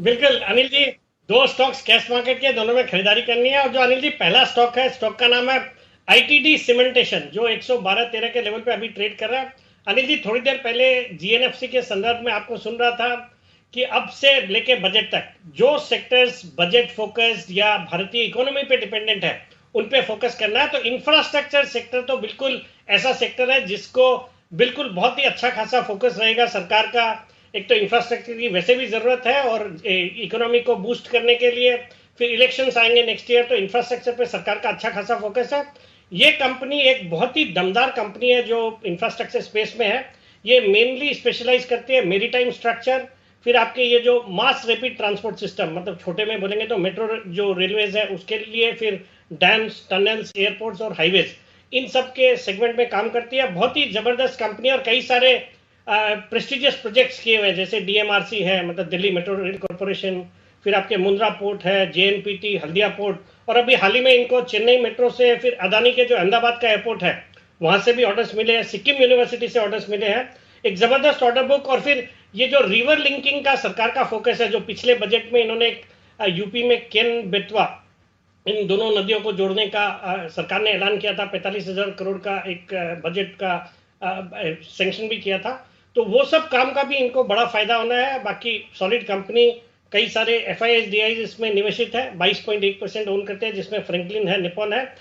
बिल्कुल अनिल जी। दो stocks cash market के, दोनों में खरीदारी करनी है। और जो अनिल जी पहला स्टॉक है, स्टॉक का नाम है आईटीडी सीमेंटेशन, जो 112-13 के लेवल पे अभी ट्रेड कर रहा है। अनिल जी थोड़ी देर पहले जीएनएफसी के संदर्भ में आपको सुन रहा था कि अब से लेके बजट तक जो सेक्टर्स बजट फोकस्ड या भारतीय इकोनॉमी पे डिपेंडेंट है उन पे फोकस करना है। तो इंफ्रास्ट्रक्चर सेक्टर तो बिल्कुल ऐसा सेक्टर है जिसको बिल्कुल बहुत ही अच्छा खासा फोकस रहेगा सरकार का। एक तो इंफ्रास्ट्रक्चर की वैसे भी जरूरत है और इकोनॉमी को बूस्ट करने के लिए फिर इलेक्शंस आएंगे नेक्स्ट ईयर, तो इंफ्रास्ट्रक्चर पे सरकार का अच्छा खासा फोकस है। ये कंपनी एक बहुत ही दमदार कंपनी है जो इंफ्रास्ट्रक्चर स्पेस में है। ये मेनली स्पेशलाइज करती है मेरीटाइम स्ट्रक्चर, फिर आपके ये जो मास रैपिड ट्रांसपोर्ट सिस्टम, मतलब छोटे में बोलेंगे तो मेट्रो जो रेलवेज है उसके लिए, फिर डैम्स, टनल्स, एयरपोर्ट्स और हाईवेज, इन सब के सेगमेंट में काम करती है। बहुत ही जबरदस्त कंपनी और कई सारे प्रेस्टिजियस प्रोजेक्ट्स किए हुए हैं, जैसे डीएमआरसी है, मतलब दिल्ली मेट्रो रेल कॉरपोरेशन, फिर आपके मुंद्रा पोर्ट है, जेएनपीटी, हल्दिया पोर्ट, और अभी हाल ही में इनको चेन्नई मेट्रो से, फिर अदानी के जो अहमदाबाद का एयरपोर्ट है वहां से भी ऑर्डर्स मिले हैं, सिक्किम यूनिवर्सिटी से ऑर्डर्स मिले हैं। एक जबरदस्त ऑर्डर बुक। और फिर ये जो रिवर लिंकिंग का सरकार का फोकस है, जो पिछले बजट में इन्होंने यूपी में केन बेतवा, इन दोनों नदियों को जोड़ने का सरकार ने ऐलान किया था, 45,000 करोड़ का एक बजट का सेंक्शन भी किया था। तो वो सब काम का भी इनको बड़ा फायदा होना है। बाकी सॉलिड कंपनी, कई सारे F I S D I इसमें निवेशित है, 22.1% ओन करते हैं, जिसमें फ्रैंकलिन है, निपॉन है,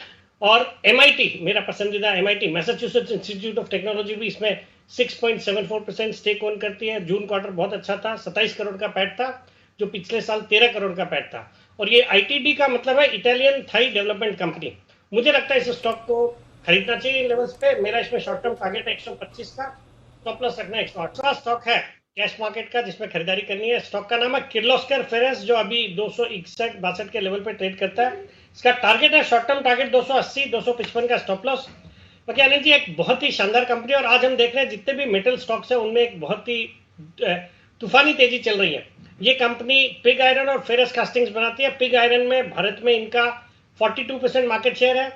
और एमआईटी, मेरा पसंदीदा MIT Massachusetts institute of technology भी इसमें 6.74% स्टेक ओन करती है। जून क्वार्टर बहुत अच्छा था, 27 करोड़ का पैट था, जो पिछले साल 13 करोड़ का पैट था। और ये आईटीडी का मतलब है इटालियन थाई डेवलपमेंट कंपनी। मुझे लगता है इस स्टॉक को खरीदना चाहिए इन लेवल्स पे। मेरा इसमें शॉर्ट टर्म टारगेट है 125 का, स्टॉप लॉस रखना है 108 का। स्टॉक है कैश मार्केट का जिसमें खरीदारी करनी है। स्टॉक का नाम है किर्लोस्कर फेरेस, जो अभी 261-62 के लेवल पे ट्रेड करता है। इसका टारगेट है, शॉर्ट टर्म टारगेट 280, 255 का स्टॉप लॉस। बाकी अनिल जी एक बहुत ही शानदार कंपनी, और आज हम देख रहे हैं जितने भी मेटल स्टॉक्स है उनमें एक बहुत ही तूफानी तेजी चल रही है। ये कंपनी पिग आयरन और फेरस कास्टिंग्स बनाती है। पिग आयरन में भारत में इनका 42% मार्केट शेयर है।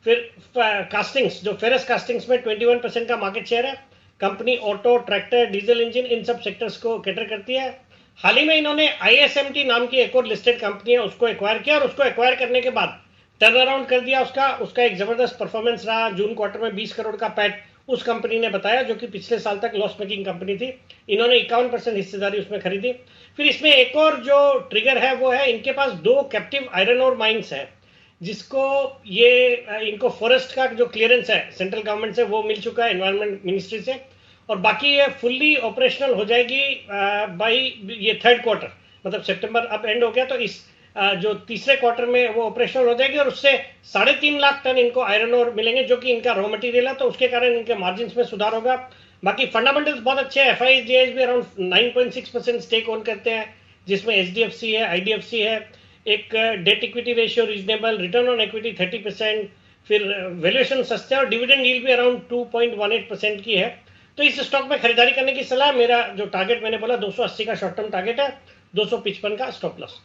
फिर कास्टिंग्स, जो फेरस कास्टिंग्स में 21% का मार्केट शेयर है। Company auto, tractor, diesel engine, इन सब सेक्टर्स को कैटर करती है। हाल ही में इन्होंने आईएसएमटी नाम की एक और लिस्टेड कंपनी है उसको एक्वायर किया, और उसको एक्वायर करने के बाद टर्न अराउंड कर दिया उसका। उसका एक जबरदस्त परफॉर्मेंस रहा। जून क्वार्टर में 20 करोड़ का पैट उस कंपनी ने बताया, जो कि पिछले साल तक लॉस मेकिंग कंपनी थी। इन्होंने 51% हिस्सेदारी उसमें खरीदी। फिर इसमें एक और जो ट्रिगर है वो है, इनके पास 2 कैप्टिव आयरन और माइंस है, जिसको ये इनको फॉरेस्ट का जो क्लियरेंस है सेंट्रल गवर्नमेंट से वो मिल चुका है, एनवायरमेंट मिनिस्ट्री से। और बाकी ये फुल्ली ऑपरेशनल हो जाएगी बाई ये थर्ड क्वार्टर, मतलब सितंबर अब एंड हो गया, तो इस जो तीसरे क्वार्टर में वो ऑपरेशनल हो जाएगी। और उससे 3.5 लाख टन इनको आयरन और मिलेंगे, जो कि इनका रॉ मटेरियल है, तो उसके कारण इनके मार्जिन में सुधार होगा। बाकी फंडामेंटल्स बहुत अच्छे हैं। एफ आई भी अराउंड 9.6% स्टेक ओन करते हैं, जिसमें एच डी एफ सी है, आईडीएफसी है। एक debt equity ratio reasonable, return on equity 30%, फिर वैल्यूएशन सस्ते, और डिविडेंड यील्ड भी अराउंड 2.18% की है। तो इस स्टॉक में खरीदारी करने की सलाह। मेरा जो टारगेट मैंने बोला 280 का शॉर्ट टर्म टारगेट है, 255 का स्टॉप लॉस।